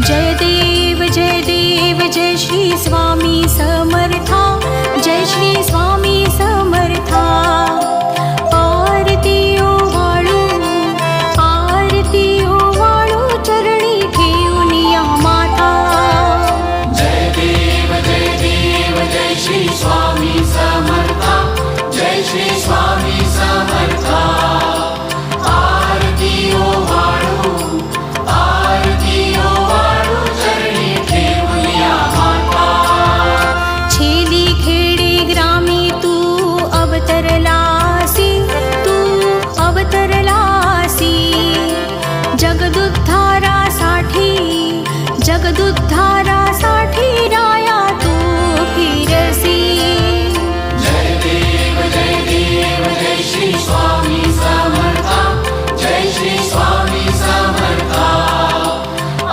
जय देव जय श्री स्वामी समर्था, जय श्री स्वामी समर्था। आरती ओवाळू चरणी ठेवूनिया माता। जय देव जय श्री स्वामी समर्था, जय श्री स्वामी समर्था। आरती ओवाळू चरणी ठेवूनिया माता। छेली खेडे ग्रामी तू अवतरलासी, जगदुद्धारासाठी